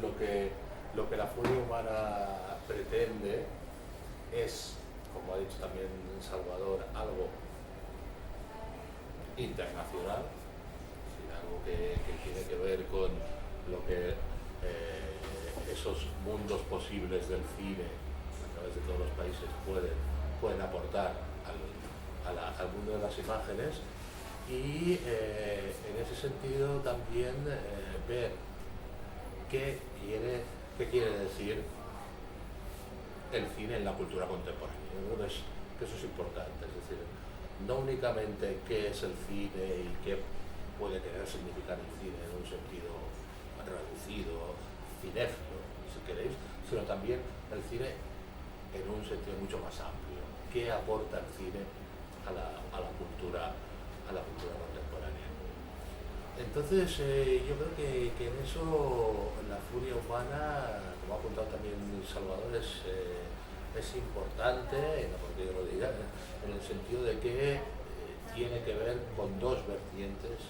lo que la furia humana pretende es, como ha dicho también Salvador, algo internacional, es decir, algo que tiene que ver con lo que esos mundos posibles del cine a través de todos los países pueden aportar al mundo de las imágenes, y en ese sentido también ver qué quiere decir el cine en la cultura contemporánea. Yo creo que eso es importante, es decir, no únicamente qué es el cine y qué puede querer significar el cine en un sentido reducido, cinéfilo, si queréis, sino también el cine en un sentido mucho más amplio. ¿Qué aporta el cine a la cultura contemporánea? Entonces, yo creo que en eso la furia humana, como ha apuntado también Salvador, es importante, en la parte que lo diga, en el sentido de que tiene que ver con dos vertientes.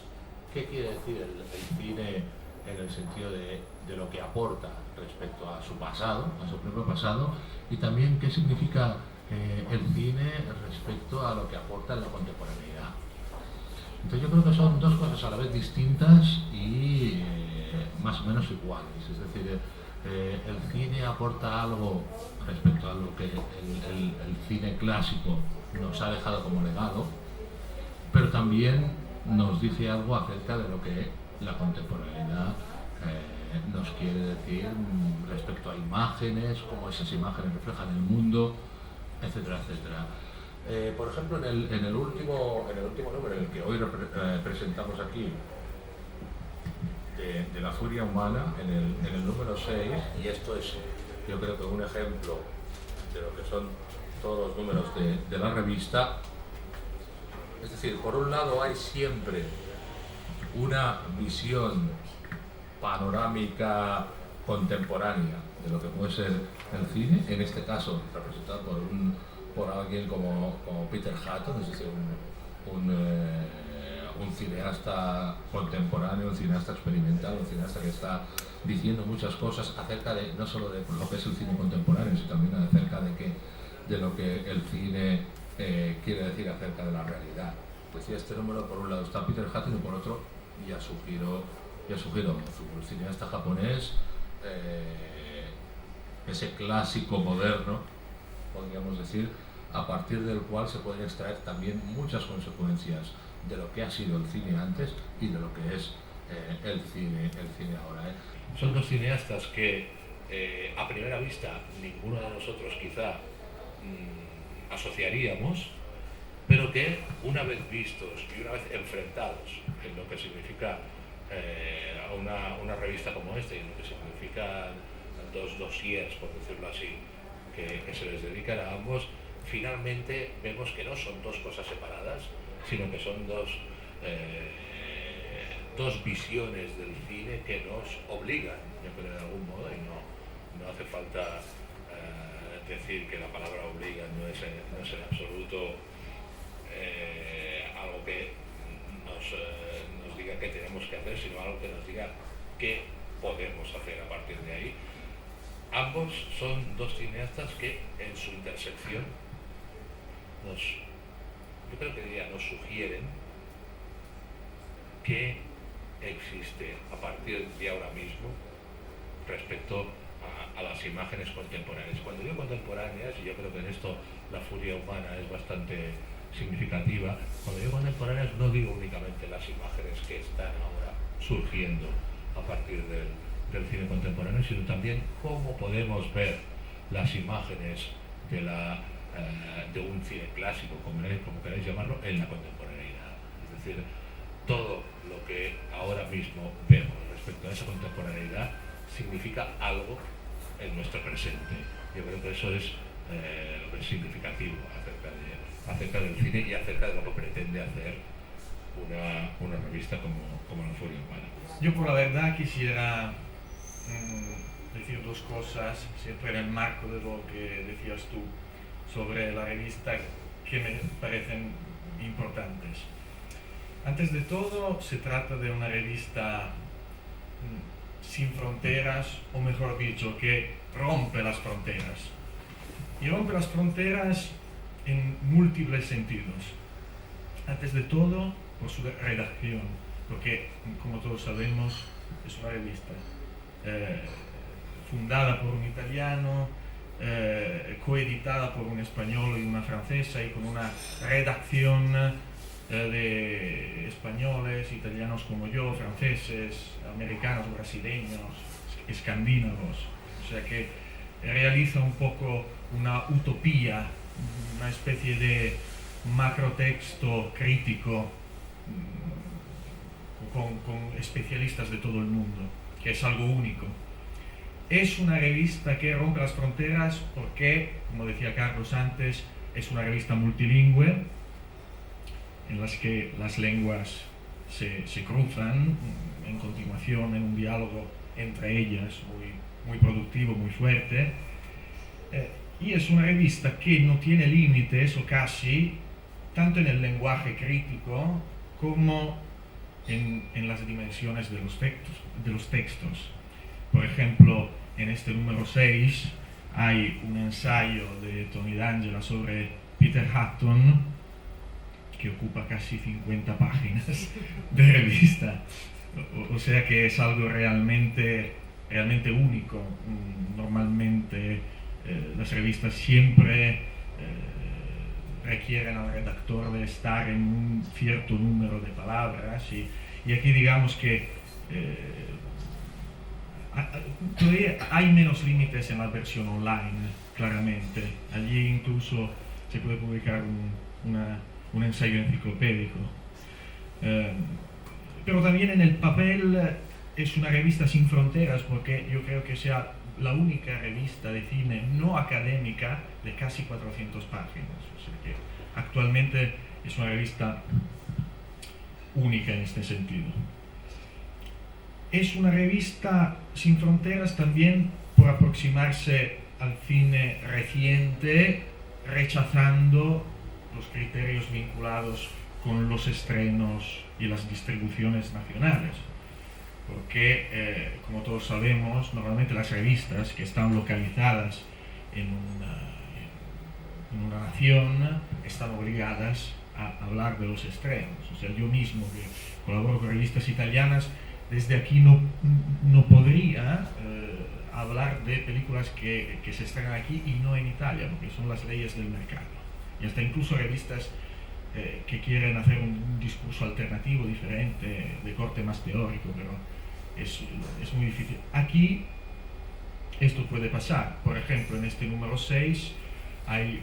¿Qué quiere decir el cine en el sentido de lo que aporta respecto a su pasado, a su propio pasado, y también qué significa el cine respecto a lo que aporta en la contemporaneidad? Entonces yo creo que son dos cosas a la vez distintas y más o menos iguales. Es decir, el cine aporta algo respecto a lo que el cine clásico nos ha dejado como legado, pero también nos dice algo acerca de lo que la contemporaneidad nos quiere decir respecto a imágenes, cómo esas imágenes reflejan el mundo, etcétera, etcétera. Por ejemplo, en el último número, en el que hoy presentamos aquí, de la furia humana, en el número 6, y esto es, yo creo que un ejemplo de lo que son todos los números de la revista. Es decir, por un lado hay siempre una visión panorámica contemporánea de lo que puede ser el cine, en este caso representado por alguien como Peter Hutton, es decir, un cineasta contemporáneo, un cineasta experimental, un cineasta que está diciendo muchas cosas acerca de no solo de lo que es el cine contemporáneo, sino también acerca de lo que el cine quiere decir acerca de la realidad. Pues sí, este número, por un lado está Peter Hutton y por otro Yasuhiro Ozu, el cineasta japonés, ese clásico moderno, podríamos decir, a partir del cual se pueden extraer también muchas consecuencias de lo que ha sido el cine antes y de lo que es el cine ahora. Son dos cineastas que a primera vista ninguno de nosotros quizá asociaríamos, pero que una vez vistos y una vez enfrentados en lo que significa una revista como esta y en lo que significan dos dossiers, por decirlo así, que se les dedican a ambos, finalmente vemos que no son dos cosas separadas, sino que son dos visiones del cine que nos obligan, yo creo, de algún modo, y no hace falta decir que la palabra obliga no es en absoluto algo que nos diga qué tenemos que hacer, sino algo que nos diga qué podemos hacer a partir de ahí. Ambos son dos cineastas que en su intersección yo creo que nos sugieren que existe a partir de ahora mismo respecto a las imágenes contemporáneas. Cuando digo contemporáneas, y yo creo que en esto la furia humana es bastante significativa, cuando digo contemporáneas no digo únicamente las imágenes que están ahora surgiendo a partir del cine contemporáneo, sino también cómo podemos ver las imágenes de un cine clásico, como queráis llamarlo, en la contemporaneidad. Es decir, todo lo que ahora mismo vemos respecto a esa contemporaneidad significa algo en nuestro presente. Yo creo que eso es lo que es significativo acerca del cine y acerca de lo que pretende hacer una revista como La Furia Humana. Yo por la verdad quisiera decir dos cosas, siempre en el marco de lo que decías tú sobre la revista, que me parecen importantes. Antes de todo, se trata de una revista sin fronteras, o mejor dicho, que rompe las fronteras. Y rompe las fronteras en múltiples sentidos. Antes de todo, por su redacción, porque, como todos sabemos, es una revista fundada por un italiano, coeditada por un español y una francesa, y con una redacción de españoles, italianos como yo, franceses, americanos, brasileños, escandinavos. O sea que realiza un poco una utopía, una especie de macrotexto crítico con especialistas de todo el mundo, que es algo único. Es una revista que rompe las fronteras porque, como decía Carlos antes, es una revista multilingüe en las que las lenguas se cruzan en continuación en un diálogo entre ellas muy productivo, muy fuerte. Y es una revista que no tiene límites, o casi, tanto en el lenguaje crítico como en las dimensiones de los textos. Por ejemplo, en este número 6 hay un ensayo de Tony D'Angela sobre Peter Hutton que ocupa casi 50 páginas de revista. O sea que es algo realmente único. Normalmente las revistas siempre requieren al redactor de estar en un cierto número de palabras, y aquí digamos que todavía hay menos límites en la versión online, claramente. Allí incluso se puede publicar un ensayo enciclopédico. Pero también en el papel es una revista sin fronteras, porque yo creo que sea la única revista de cine no académica de casi 400 páginas. O sea que actualmente es una revista única en este sentido. Es una revista sin fronteras también por aproximarse al cine reciente, rechazando los criterios vinculados con los estrenos y las distribuciones nacionales. Porque, como todos sabemos, normalmente las revistas que están localizadas en una nación están obligadas a hablar de los estrenos. O sea, yo mismo, que colaboro con revistas italianas, desde aquí no podría hablar de películas que se estrenan aquí y no en Italia, porque son las leyes del mercado. Y hasta incluso revistas que quieren hacer un discurso alternativo, diferente, de corte más teórico, pero es muy difícil. Aquí esto puede pasar. Por ejemplo, en este número 6 hay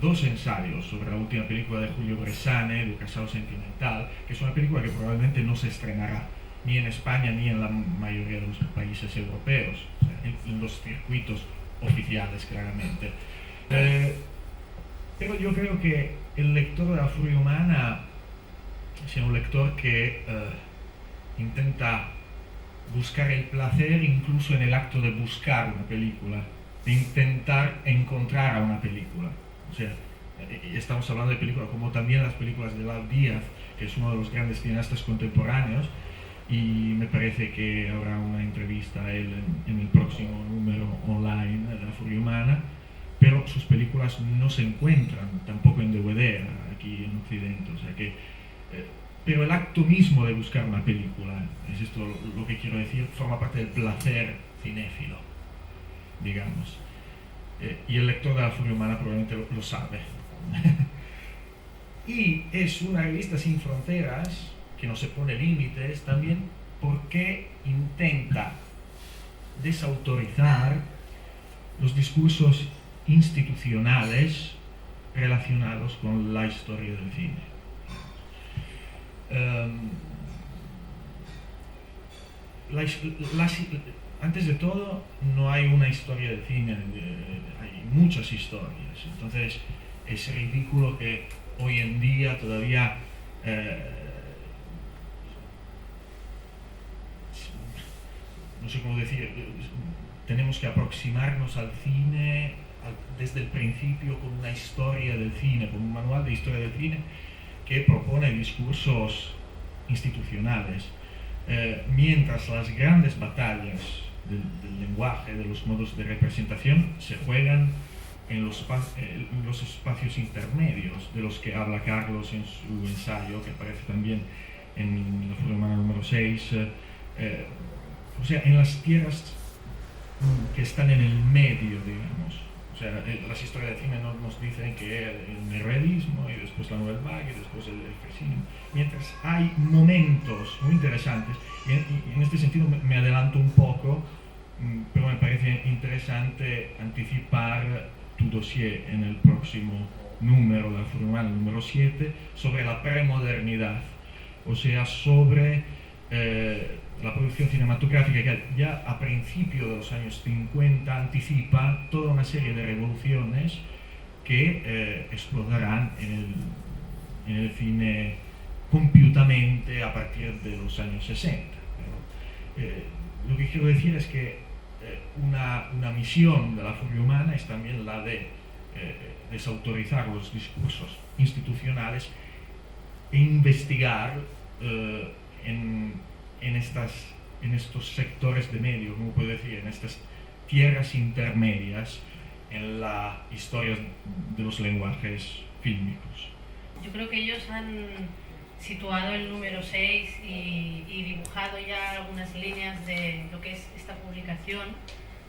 dos ensayos sobre la última película de Julio Bresane, Educación Sentimental, que es una película que probablemente no se estrenará ni en España ni en la mayoría de los países europeos, o sea, en los circuitos oficiales, claramente. Pero yo creo que el lector de La Furia Humana sea un lector que intenta buscar el placer incluso en el acto de buscar una película, de intentar encontrar a una película. O sea, estamos hablando de películas como también las películas de Lau Díaz, que es uno de los grandes cineastas contemporáneos, y me parece que habrá una entrevista a él en el próximo número online de La Furia Humana, pero sus películas no se encuentran tampoco en DVD aquí en Occidente, o sea que pero el acto mismo de buscar una película, es esto lo que quiero decir, forma parte del placer cinéfilo, digamos. Y el lector de La Furia Humana probablemente lo sabe. Y es una revista sin fronteras, que no se pone límites, también porque intenta desautorizar los discursos institucionales relacionados con la historia del cine. Antes de todo, no hay una historia del cine, hay muchas historias. Entonces es ridículo que hoy en día todavía no sé cómo decir, tenemos que aproximarnos al cine desde el principio con una historia del cine, con un manual de historia del cine que propone discursos institucionales. mientras las grandes batallas del lenguaje, de los modos de representación, se juegan en los espacios intermedios, de los que habla Carlos en su ensayo, que aparece también en La Furia Humana número 6, o sea, en las tierras que están en el medio, digamos. O sea, las historias de cine nos dicen que el neorrealismo, y después la Nouvelle Vague, y después el fascismo, mientras hay momentos muy interesantes, y en este sentido me adelanto un poco, pero me parece interesante anticipar tu dossier en el próximo número de La Furia Humana, número 7, sobre la premodernidad, o sea, sobre la producción cinematográfica que ya a principios de los años 50 anticipa toda una serie de revoluciones que explotarán en el cine completamente a partir de los años 60. Lo que quiero decir es que una misión de La Furia Humana es también la de desautorizar los discursos institucionales e investigar en estos sectores de medio, como puedo decir, en estas tierras intermedias en la historia de los lenguajes fílmicos. Yo creo que ellos han situado el número 6 y dibujado ya algunas líneas de lo que es esta publicación,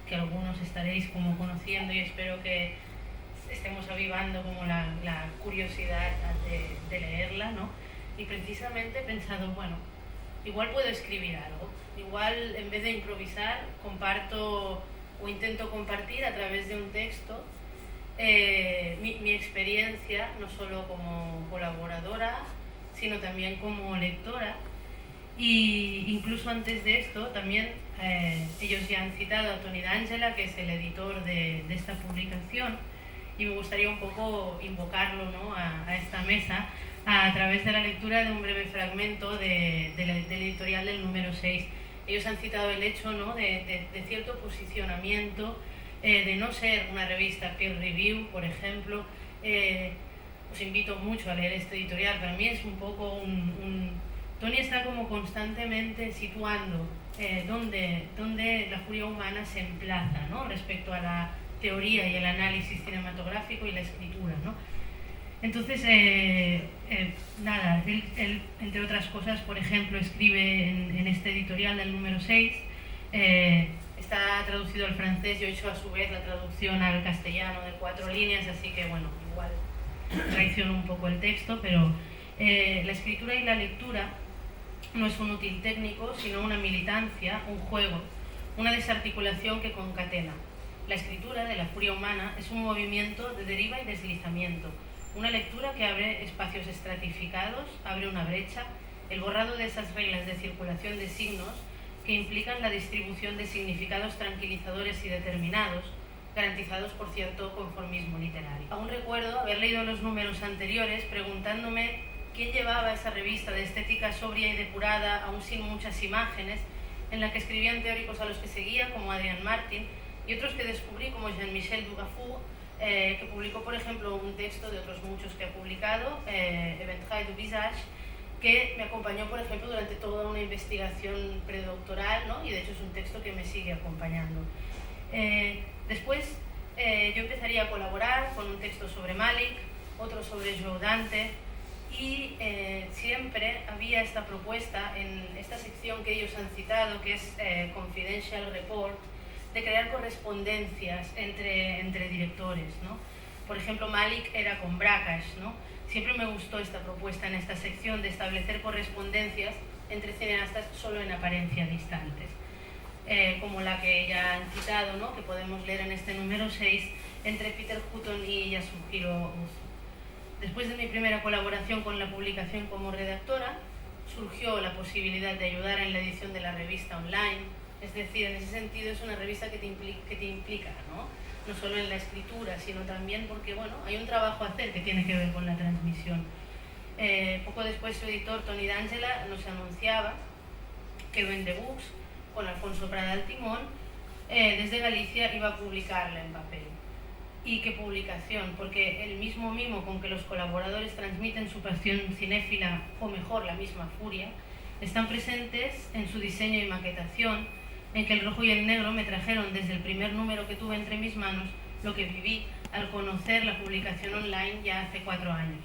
que algunos estaréis como conociendo, y espero que estemos avivando como la curiosidad de leerla, ¿no? Y precisamente he pensado, bueno, igual puedo escribir algo, igual en vez de improvisar comparto o intento compartir a través de un texto mi experiencia, no solo como colaboradora, sino también como lectora. Y incluso antes de esto también ellos ya han citado a Tony D'Angela, que es el editor de esta publicación, y me gustaría un poco invocarlo, ¿no?, a esta mesa a través de la lectura de un breve fragmento del editorial del número 6. Ellos han citado el hecho, ¿no?, de cierto posicionamiento, de no ser una revista peer review, por ejemplo. Os invito mucho a leer este editorial. Para mí es un poco Tony está como constantemente situando dónde La Furia Humana se emplaza, ¿no?, respecto a la teoría y el análisis cinematográfico y la escritura, ¿no? Entonces, nada, él, entre otras cosas, por ejemplo, escribe en este editorial del número 6, está traducido al francés, yo he hecho a su vez la traducción al castellano de 4 líneas, así que bueno, igual traiciono un poco el texto, pero la escritura y la lectura no es un útil técnico, sino una militancia, un juego, una desarticulación que concatena. La escritura de La Furia Humana es un movimiento de deriva y deslizamiento, una lectura que abre espacios estratificados, abre una brecha, el borrado de esas reglas de circulación de signos que implican la distribución de significados tranquilizadores y determinados, garantizados por cierto conformismo literario. Aún recuerdo haber leído los números anteriores preguntándome quién llevaba esa revista de estética sobria y depurada, aún sin muchas imágenes, en la que escribían teóricos a los que seguía, como Adrian Martin, y otros que descubrí, como Jean-Michel Dugafour, que publicó, por ejemplo, un texto de otros muchos que ha publicado, Eventide du Visage, que me acompañó, por ejemplo, durante toda una investigación predoctoral, ¿no?, y de hecho es un texto que me sigue acompañando. Después yo empezaría a colaborar con un texto sobre Malick, otro sobre Joe Dante, y siempre había esta propuesta en esta sección que ellos han citado, que es Confidential Report, de crear correspondencias entre directores, ¿no? Por ejemplo, Malick era con Brakhage, ¿no? Siempre me gustó esta propuesta en esta sección de establecer correspondencias entre cineastas solo en apariencia distantes, como la que ya han citado, ¿no?, que podemos leer en este número 6, entre Peter Hutton y Yasuhiro Ozu. Después de mi primera colaboración con la publicación como redactora, surgió la posibilidad de ayudar en la edición de la revista online. Es decir, en ese sentido es una revista que te implica, ¿no?, no solo en la escritura, sino también porque, bueno, hay un trabajo a hacer que tiene que ver con la transmisión. Poco después su editor, Tony D'Angela, nos anunciaba que Vende Books, con Alfonso Prada al timón, desde Galicia iba a publicarla en papel. ¿Y qué publicación? Porque el mismo mimo con que los colaboradores transmiten su pasión cinéfila, o mejor, la misma furia, están presentes en su diseño y maquetación, en que el rojo y el negro me trajeron desde el primer número que tuve entre mis manos lo que viví al conocer la publicación online ya hace 4 años.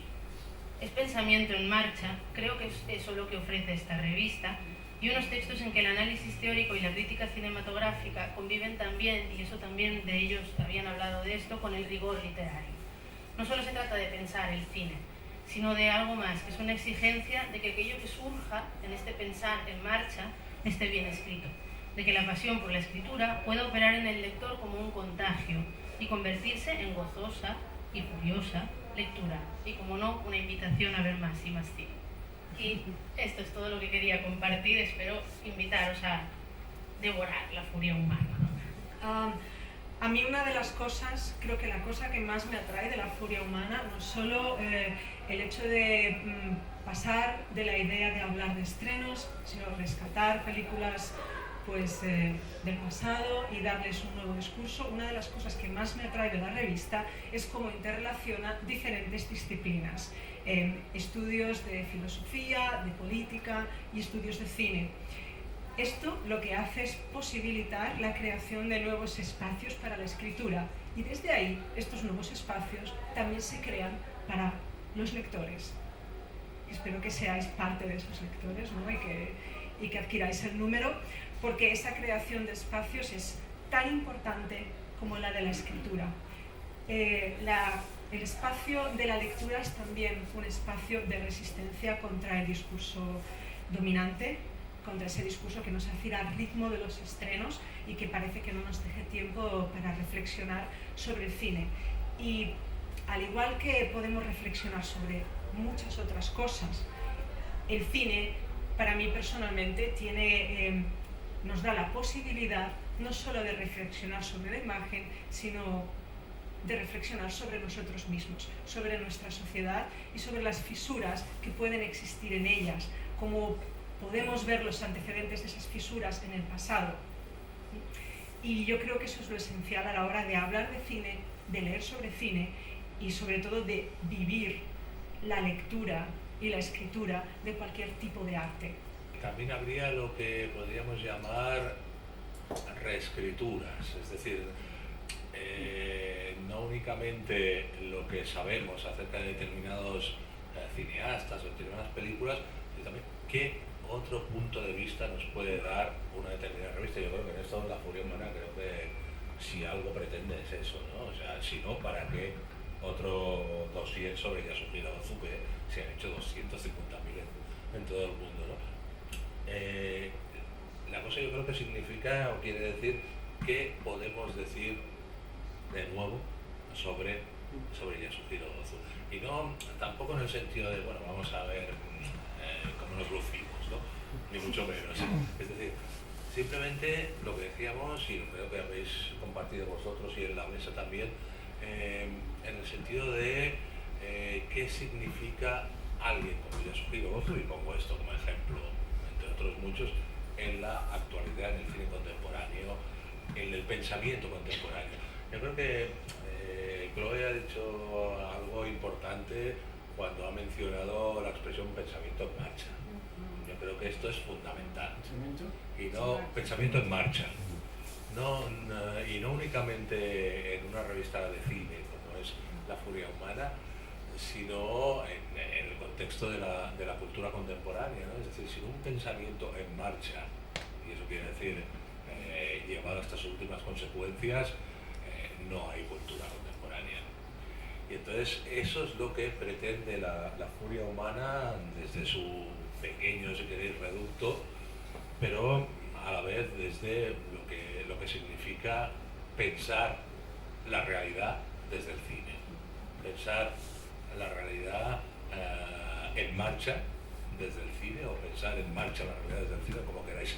Es pensamiento en marcha, creo que es eso lo que ofrece esta revista, y unos textos en que el análisis teórico y la crítica cinematográfica conviven también, y eso también de ellos habían hablado de esto, con el rigor literario. No solo se trata de pensar el cine, sino de algo más, que es una exigencia de que aquello que surja en este pensar en marcha esté bien escrito, de que la pasión por la escritura pueda operar en el lector como un contagio y convertirse en gozosa y furiosa lectura, y como no, una invitación a ver más y más cine. Y esto es todo lo que quería compartir, espero invitaros a devorar la furia humana. A mí una de las cosas, creo que la cosa que más me atrae de la furia humana, no solo el hecho de pasar de la idea de hablar de estrenos, sino rescatar películas pues, del pasado y darles un nuevo discurso. Una de las cosas que más me atrae de la revista es cómo interrelaciona diferentes disciplinas, estudios de filosofía, de política y estudios de cine. Esto lo que hace es posibilitar la creación de nuevos espacios para la escritura, y desde ahí estos nuevos espacios también se crean para los lectores. Espero que seáis parte de esos lectores, ¿no? y que adquiráis el número, porque esa creación de espacios es tan importante como la de la escritura. El espacio de la lectura es también un espacio de resistencia contra el discurso dominante, contra ese discurso que nos hace ir al ritmo de los estrenos y que parece que no nos deje tiempo para reflexionar sobre el cine. Y al igual que podemos reflexionar sobre muchas otras cosas, el cine, para mí personalmente, nos da la posibilidad no solo de reflexionar sobre la imagen, sino de reflexionar sobre nosotros mismos, sobre nuestra sociedad y sobre las fisuras que pueden existir en ellas, como podemos ver los antecedentes de esas fisuras en el pasado. Y yo creo que eso es lo esencial a la hora de hablar de cine, de leer sobre cine y sobre todo de vivir la lectura y la escritura de cualquier tipo de arte. También habría lo que podríamos llamar reescrituras, es decir, no únicamente lo que sabemos acerca de determinados cineastas o determinadas películas, sino también qué otro punto de vista nos puede dar una determinada revista. Yo creo que en esto La Furia Humana, creo que si algo pretende es eso, ¿no? O sea, si no, ¿para qué otro dossier sobre Yasuhiro Ozuki? Se han hecho 250.000 en todo el mundo, ¿no? La cosa yo creo que significa o quiere decir qué podemos decir de nuevo sobre Yasuhiro Ozuki. Y no, tampoco en el sentido de, bueno, vamos a ver cómo nos lucimos, ¿no? Ni mucho menos. Es decir, simplemente lo que decíamos, y creo que habéis compartido vosotros y en la mesa también, en el sentido de qué significa alguien como Yasuhiro Ozuki, y pongo esto como ejemplo, entre otros muchos, en la actualidad, en el cine contemporáneo, en el pensamiento contemporáneo. Yo creo que Chloe ha dicho algo importante cuando ha mencionado la expresión pensamiento en marcha. Yo creo que esto es fundamental. Y no pensamiento en marcha. Y no únicamente en una revista de cine como es La Furia Humana, sino en el contexto de la cultura contemporánea, ¿no? Es decir, sin un pensamiento en marcha, y eso quiere decir llevado a estas últimas consecuencias, no hay cultura contemporánea. Y entonces eso es lo que pretende la Furia Humana desde su pequeño, si queréis, reducto, pero a la vez desde lo que significa pensar la realidad desde el cine, pensar la realidad en marcha desde el cine, o pensar en marcha la realidad desde el cine, como queráis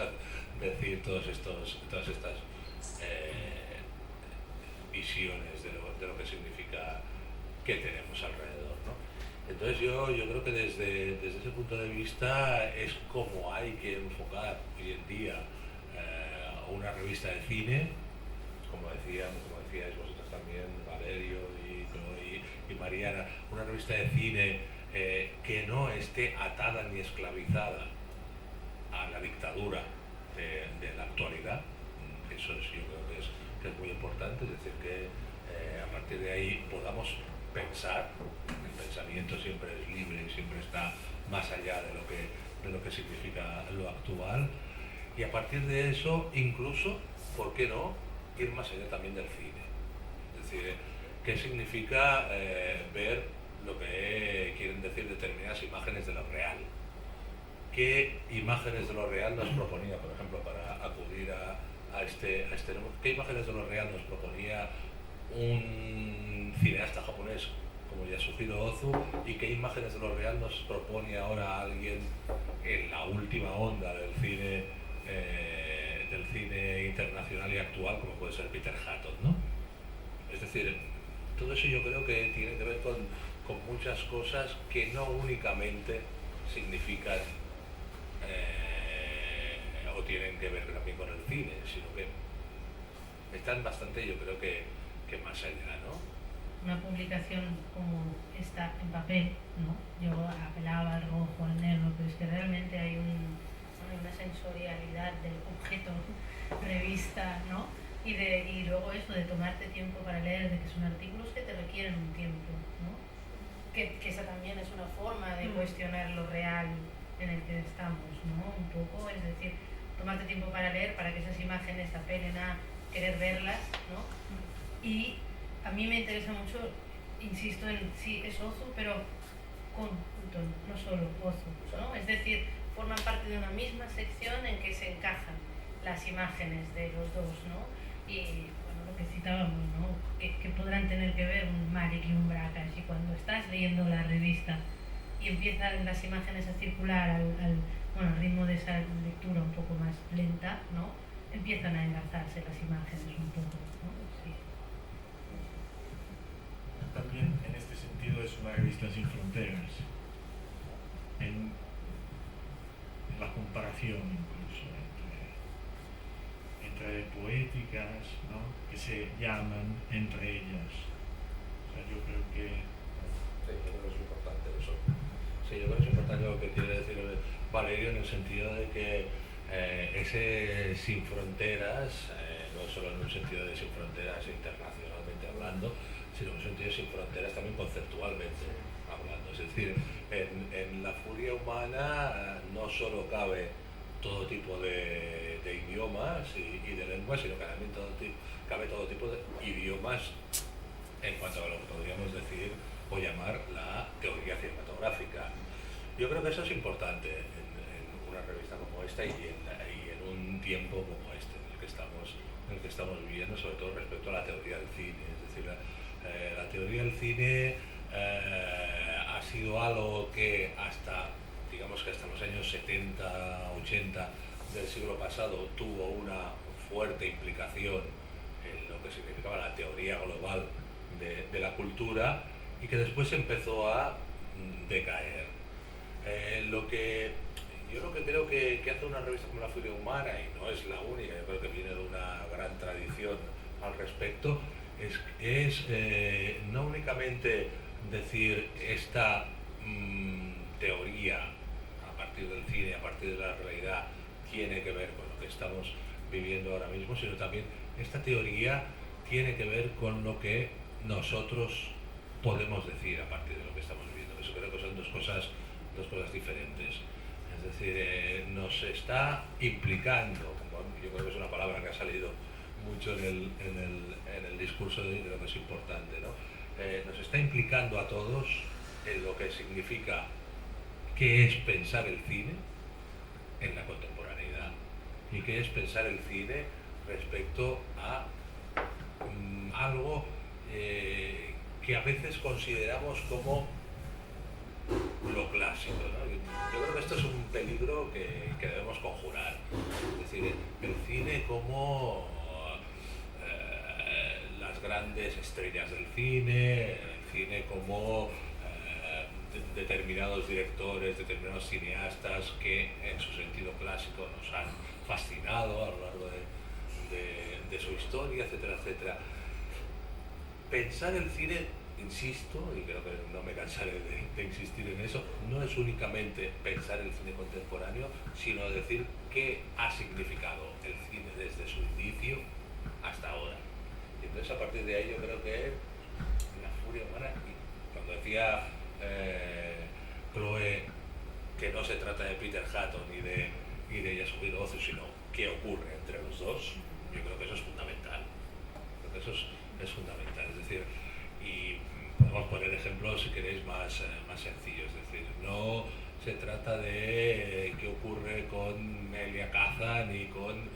decir todas estas visiones de lo que significa que tenemos alrededor, ¿no? Entonces yo creo que desde ese punto de vista es como hay que enfocar hoy en día una revista de cine, como decíais vosotras también, Valerio y Mariana, una revista de cine que no esté atada ni esclavizada a la dictadura de la actualidad. Eso sí, yo creo que es muy importante, es decir, que a partir de ahí podamos pensar. El pensamiento siempre es libre y siempre está más allá de lo que significa lo actual, y a partir de eso incluso, ¿por qué no?, ir más allá también del cine. Es decir, ¿qué significa ver lo que quieren decir determinadas imágenes de lo real? ¿Qué imágenes de lo real nos proponía, por ejemplo, para acudir a este número? ¿Qué imágenes de lo real nos proponía un cineasta japonés como Yasuhiro Ozu, y qué imágenes de lo real nos propone ahora alguien en la última onda del cine internacional y actual, como puede ser Peter Hutton, ¿no? Es decir, todo eso yo creo que tiene que ver con muchas cosas que no únicamente significan o tienen que ver también con el cine, sino que están bastante, yo creo que más allá, ¿no? Una publicación como esta en papel, ¿no? Yo apelaba al rojo, al negro, pero es que realmente hay una sensorialidad del objeto revista, ¿no? Y luego eso de tomarte tiempo para leer, de que son artículos que te requieren un tiempo, ¿no? Que esa también es una forma de cuestionar lo real en el que estamos, ¿no? Un poco, es decir, tomarte tiempo para leer, para que esas imágenes apelen a querer verlas, ¿no? Y a mí me interesa mucho, insisto en, sí, es Ozu, pero con Hutton, no solo Ozu, ¿no? Es decir, forman parte de una misma sección en que se encajan las imágenes de los dos, ¿no? Y bueno, lo que citábamos, ¿no? Que podrán tener que ver un Malik y un Brakhage, y cuando estás leyendo la revista y empiezan las imágenes a circular al ritmo de esa lectura un poco más lenta, ¿no? Empiezan a enlazarse las imágenes un poco, ¿no? Sí. También en este sentido es una revista sin fronteras, en la comparación incluso entre poéticas, ¿no?, que se llaman entre ellas. O sea, yo creo que... Sí, yo creo que es importante eso. Sí, yo creo que es importante lo que quiere decir Valerio, en el sentido de que ese sin fronteras, no solo en un sentido de sin fronteras internacionalmente hablando, sino en un sentido sin fronteras también conceptualmente hablando. Es decir, en la furia humana no solo cabe todo tipo de idiomas y de lenguas, sino que también cabe todo tipo de idiomas en cuanto a lo que podríamos decir o llamar la teoría cinematográfica. Yo creo que eso es importante en una revista como esta y en un tiempo como este en el que estamos viviendo, sobre todo respecto a la teoría del cine. Es decir, la teoría del cine ha sido algo que hasta los años 70, 80 del siglo pasado tuvo una fuerte implicación en lo que significaba la teoría global de la cultura, y que después empezó a decaer. Yo lo que creo que hace una revista como La Furia Humana, y no es la única, yo creo que viene de una gran tradición al respecto, es no únicamente decir esta teoría a partir del cine, a partir de la realidad, tiene que ver con lo que estamos viviendo ahora mismo, sino también esta teoría tiene que ver con lo que nosotros podemos decir a partir de lo que estamos viviendo. Eso creo que son dos cosas diferentes. Es decir, nos está implicando, yo creo que es una palabra que ha salido mucho en el discurso de lo que es importante, ¿no? Nos está implicando a todos en lo que significa qué es pensar el cine en la contemporaneidad y qué es pensar el cine respecto a algo que a veces consideramos como lo clásico, ¿no? Yo creo que esto es un peligro que debemos conjurar. Es decir, el cine como las grandes estrellas del cine, el cine como determinados directores, determinados cineastas que en su sentido clásico nos han fascinado a lo largo de su historia, etcétera, etcétera. Pensar el cine, insisto, y creo que no me cansaré de insistir en eso, no es únicamente pensar el cine contemporáneo, sino decir qué ha significado el cine desde su inicio hasta ahora. Y entonces a partir de ahí yo creo que la furia humana, y cuando decía Chloe que no se trata de Peter Hutton y de Yasumiro Ozu, sino qué ocurre entre los dos, yo creo que eso es fundamental. Creo que eso es fundamental, es decir, y podemos poner ejemplos, si queréis, más sencillos, es decir, no se trata de qué ocurre con Elia Kazan y con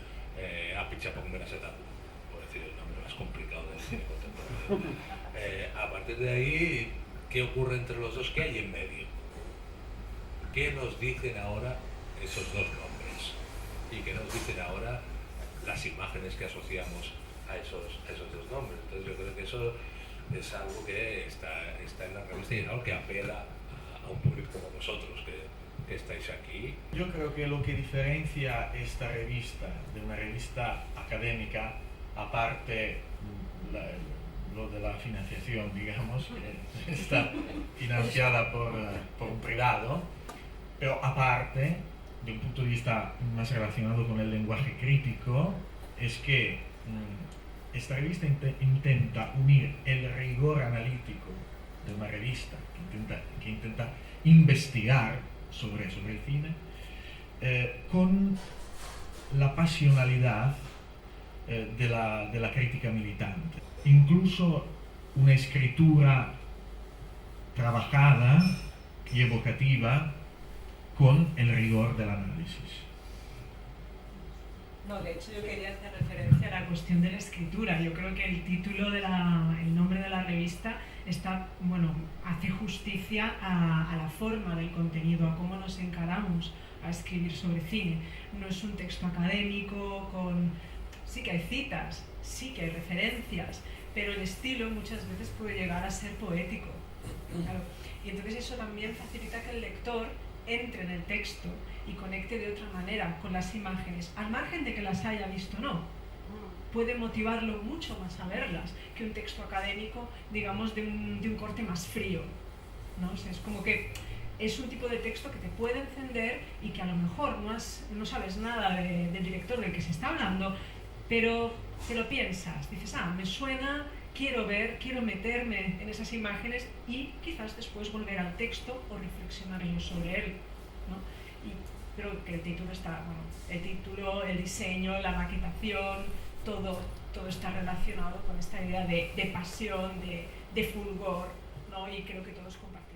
Apichatpong Weerasethakul, por decir el nombre más complicado del cine contemporáneo. A partir de ahí, ¿qué ocurre entre los dos? ¿Qué hay en medio? ¿Qué nos dicen ahora esos dos nombres? ¿Y qué nos dicen ahora las imágenes que asociamos a esos dos nombres? Entonces yo creo que eso es algo que está en la revista y es algo que apela a un público como vosotros que estáis aquí. Yo creo que lo que diferencia esta revista de una revista académica, aparte lo de la financiación, digamos, que está financiada por un privado, pero aparte, de un punto de vista más relacionado con el lenguaje crítico, es que esta revista intenta unir el rigor analítico de una revista que intenta investigar sobre el cine con la pasionalidad de la crítica militante. Incluso una escritura trabajada y evocativa con el rigor del análisis. No, de hecho yo quería hacer referencia a la cuestión de la escritura. Yo creo que el título el nombre de la revista hace justicia a la forma del contenido, a cómo nos encaramos a escribir sobre cine. No es un texto académico sí que hay citas, sí que hay referencias, pero el estilo muchas veces puede llegar a ser poético. Claro. Y entonces eso también facilita que el lector entre en el texto y conecte de otra manera con las imágenes, al margen de que las haya visto o no. Puede motivarlo mucho más a verlas que un texto académico, digamos, de un corte más frío, ¿no? O sea, es como que es un tipo de texto que te puede encender y que a lo mejor no sabes nada del director del que se está hablando, pero te lo piensas, dices, me suena, quiero meterme en esas imágenes y quizás después volver al texto o reflexionar yo sobre él, ¿no? Pero que el título el título, el diseño, la maquetación, todo está relacionado con esta idea de pasión, de fulgor, ¿no? Y creo que todos compartimos.